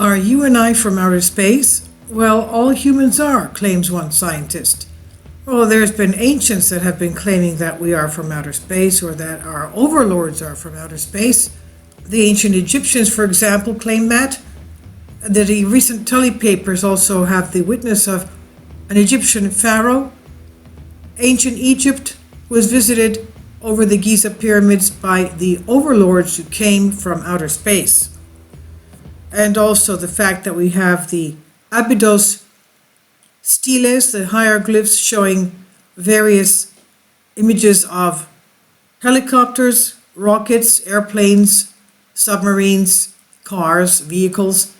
Are you and I from outer space? Well, all humans are, claims one scientist. Well, there's been ancients that have been claiming that we are from outer space or that our overlords are from outer space. The ancient Egyptians, for example, claim that. The recent Tully papers also have the witness of an Egyptian pharaoh. Ancient Egypt was visited over the Giza pyramids by the overlords who came from outer space. And also the fact that we have the Abydos steles, the hieroglyphs showing various images of helicopters, rockets, airplanes, submarines, cars, vehicles,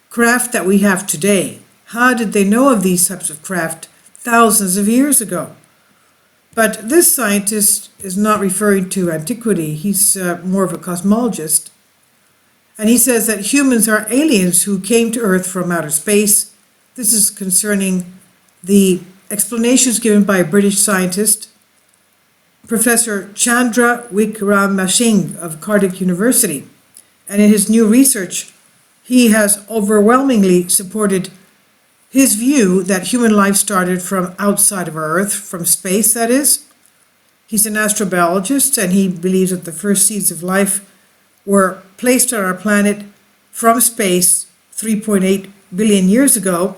craft that we have today. How did they know of these types of craft thousands of years ago? But this scientist is not referring to antiquity. He's more of a cosmologist. And he says that humans are aliens who came to Earth from outer space. This is concerning the explanations given by a British scientist, Professor Chandra Wickramasinghe of Cardiff University. And in his new research, he has overwhelmingly supported his view that human life started from outside of our Earth, from space, that is. He's an astrobiologist, and he believes that the first seeds of life were placed on our planet from space 3.8 billion years ago.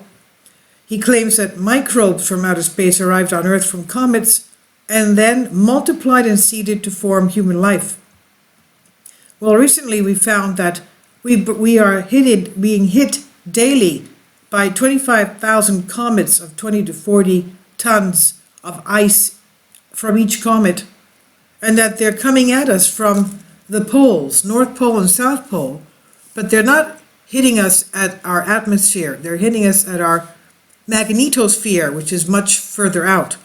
He claims that microbes from outer space arrived on Earth from comets and then multiplied and seeded to form human life. Well, recently we found that we are being hit daily by 25,000 comets of 20 to 40 tons of ice from each comet, and that they're coming at us from the poles, North Pole and South Pole, but they're not hitting us at our atmosphere. They're hitting us at our magnetosphere, which is much further out.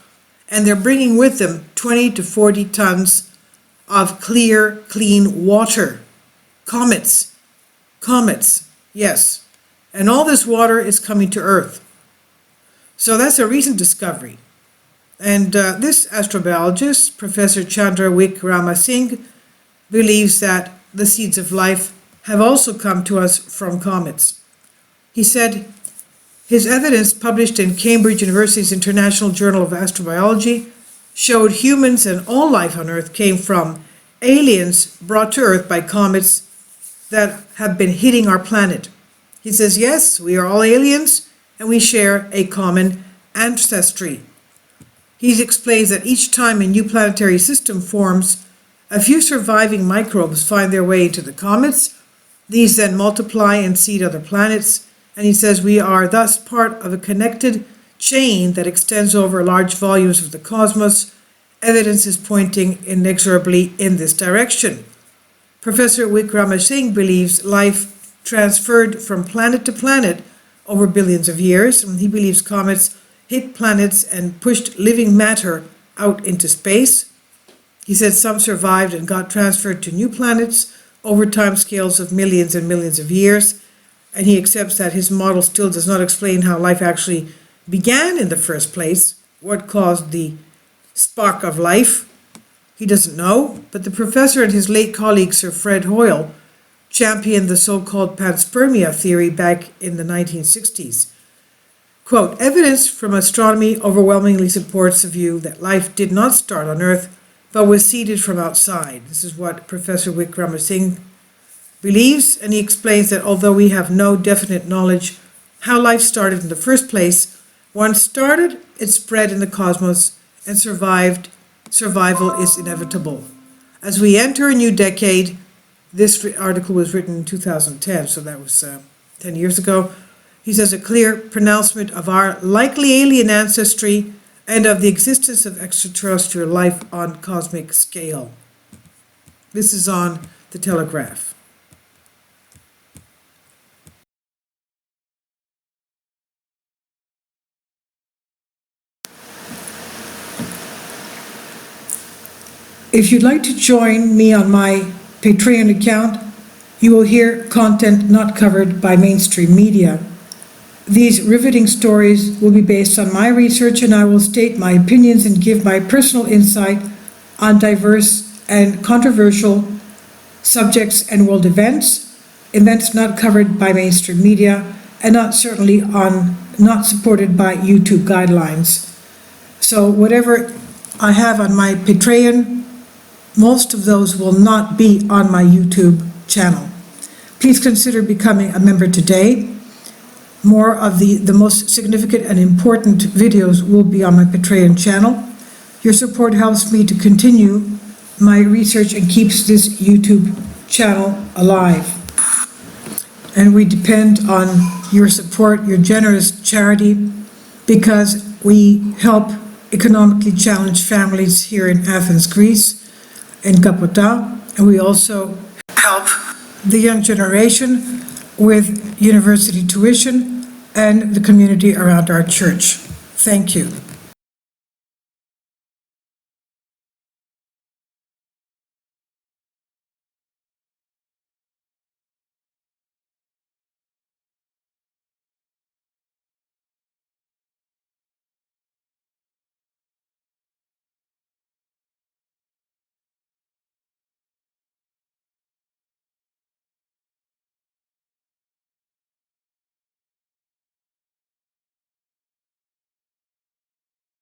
And they're bringing with them 20 to 40 tons of clear, clean water. Comets, yes. And all this water is coming to Earth. So that's a recent discovery. And this astrobiologist, Professor Chandra Wickramasinghe, believes that the seeds of life have also come to us from comets. He said his evidence, published in Cambridge University's International Journal of Astrobiology, showed humans and all life on Earth came from aliens brought to Earth by comets that have been hitting our planet. He says, yes, we are all aliens and we share a common ancestry. He explains that each time a new planetary system forms, a few surviving microbes find their way into the comets. These then multiply and seed other planets. And he says we are thus part of a connected chain that extends over large volumes of the cosmos. Evidence is pointing inexorably in this direction. Professor Wickramasinghe believes life transferred from planet to planet over billions of years. And he believes comets hit planets and pushed living matter out into space. He said some survived and got transferred to new planets over time scales of millions and millions of years. And he accepts that his model still does not explain how life actually began in the first place, what caused the spark of life. He doesn't know, but the professor and his late colleague Sir Fred Hoyle championed the so-called panspermia theory back in the 1960s. Quote, evidence from astronomy overwhelmingly supports the view that life did not start on Earth, but was seeded from outside. This is what Professor Wickramasinghe believes, and he explains that although we have no definite knowledge how life started in the first place, once started, it spread in the cosmos, and survival is inevitable. As we enter a new decade, this article was written in 2010, so that was 10 years ago. He says a clear pronouncement of our likely alien ancestry and of the existence of extraterrestrial life on cosmic scale. This is on The Telegraph. If you'd like to join me on my Patreon account, you will hear content not covered by mainstream media. These riveting stories will be based on my research, and I will state my opinions and give my personal insight on diverse and controversial subjects and world events. events not covered by mainstream media, and not supported by YouTube guidelines. So whatever I have on my Patreon, most of those will not be on my YouTube channel. Please consider becoming a member today. More of the most significant and important videos will be on my Patreon channel. Your support helps me to continue my research and keeps this YouTube channel alive. And we depend on your support, your generous charity, because we help economically challenged families here in Athens, Greece, in Kapota, and we also help the young generation with university tuition and the community around our church. Thank you.